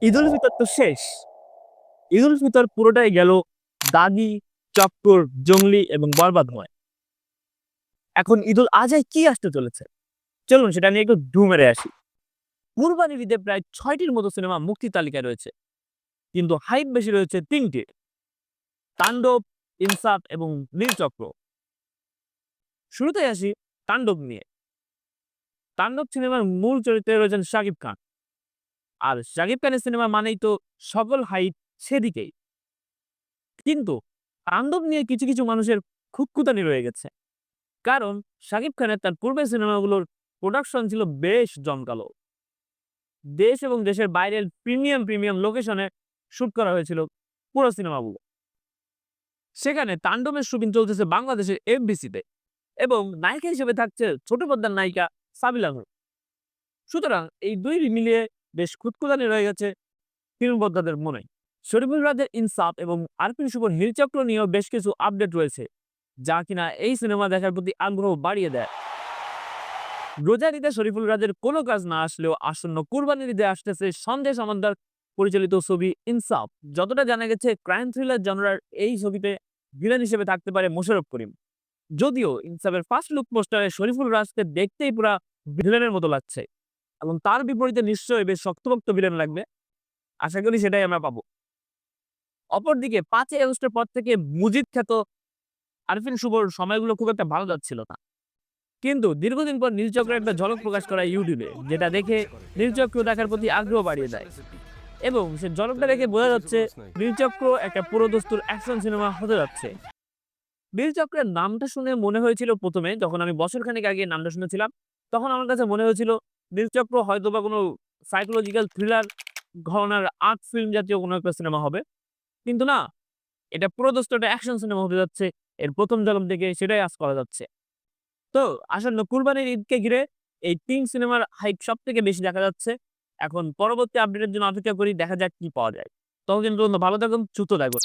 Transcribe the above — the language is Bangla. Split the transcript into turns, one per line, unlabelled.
ঈদ উল ফিতর তো শেষ। ঈদ উল ফিতর পুরোটাই গেল দাগি, চক্কর, জংলি এবং বরবাদময়। এখন ঈদুল আজহায় কি আসতে চলেছে? চলুন সেটা নিয়ে একটু ঢুঁ মেরে আসি। কুরবানির ঈদে প্রায় ৬টির মতো সিনেমা মুক্তির তালিকায় রয়েছে। কিন্তু হাইপ বেশি রয়েছে ৩টির। তাণ্ডব, ইনসাফ এবং নীলচক্র। শুরুতেই আসি তাণ্ডব নিয়ে। তাণ্ডব সিনেমার মূল চরিত্রে রয়েছেন শাকিব খান। আর শাকিব খানের সিনেমা মানেই তো সকল হাইপ সেদিকেই। কিন্তু তাণ্ডব নিয়ে কিছু মানুষের খুঁতখুঁতানি রয়ে গেছে। কারণ শাকিব খানের তার পূর্বের সিনেমাগুলোর প্রোডাকশন ছিল বেশ জমকালো। দেশ এবং দেশের বাইরের প্রিমিয়াম লোকেশনে শুট করা হয়েছিল পুরো সিনেমাগুলো। সেখানে তাণ্ডবের শুটিং চলতেছে বাংলাদেশের এফডিসিতে এবং নায়িকা হিসেবে থাকছে ছোট পর্দার নায়িকা সাবিলা নূর। সুতরাং এই দুই মিলিয়ে বেশ খুঁতখুঁতানি রয়ে গেছে ফিল্ম বোদ্ধাদের মনে। শরীফুল রাজের ইনসাফ এবং আরপিন শুভর হিলচক্র নিয়েও বেশ কিছু আপডেট রয়েছে, যা কিনা এই সিনেমা দেখার প্রতি আগ্রহ বাড়িয়ে দেয়। রোজার ঈদে শরীফুল রাজের কোনো কাজ না আসলেও আসন্ন কুরবানির ঈদে আসতেছে সন্দেশ আমানদার পরিচালিত ছবি ইনসাফ। যতটা জানা গেছে ক্রাইম থ্রিলার জনরার এই ছবিতে ভিলেন হিসেবে থাকতে পারে মোশাররফ করিম। যদিও ইনসাফের ফার্স্ট লুক পোস্টারে শরীফুল রাজকে দেখতেই পুরা ভিলেনের মতো লাগছে এবং তার বিপরীতে নিশ্চয়ই বেশ শক্তপোক্ত ভিলেন লাগবে। আশা করি সেটাই আমরা পাবো। অপরদিকে ৫ই আগস্টের পর থেকে মুজিদ খ্যাত আরফিন শুভর সময়গুলো খুব একটা ভালো যাচ্ছিল না। কিন্তু দীর্ঘদিন পর নীলচক্রের একটা ঝলক প্রকাশ করা ইউটিউবে, যেটা দেখে নীলচক্র দেখার প্রতি আগ্রহ বাড়িয়ে দেয় এবং সে ঝলকটা দেখে বোঝা যাচ্ছে নীলচক্র একটা পুরো দস্তুর অ্যাকশন সিনেমা হতে যাচ্ছে। নীলচক্রের নামটা শুনে মনে হয়েছিল, প্রথমে যখন আমি বছরখানেক আগে নামটা শুনেছিলাম, তখন আমার কাছে মনে হয়েছিল নীলচক্র হয়তোবা কোনো সাইকোলজিক্যাল থ্রিলার ঘরানার আর্ট ফিল্ম জাতীয় কোনো একটা সিনেমা হবে। কিন্তু না, এটা পুরো দস্তুর একটা অ্যাকশন সিনেমা হতে যাচ্ছে। এর প্রথম ঝলক দেখে সেটাই আঁচ করা যাচ্ছে। তো আসন্ন কুরবানির ঈদকে ঘিরে এই ৩ সিনেমার হাইপ সবথেকে বেশি দেখা যাচ্ছে। এখন পরবর্তী আপডেটের জন্য অপেক্ষা করি, দেখা যাক কি পাওয়া যায়। ততদিন পর্যন্ত ভালো থাকুন, সুস্থ থাকুন।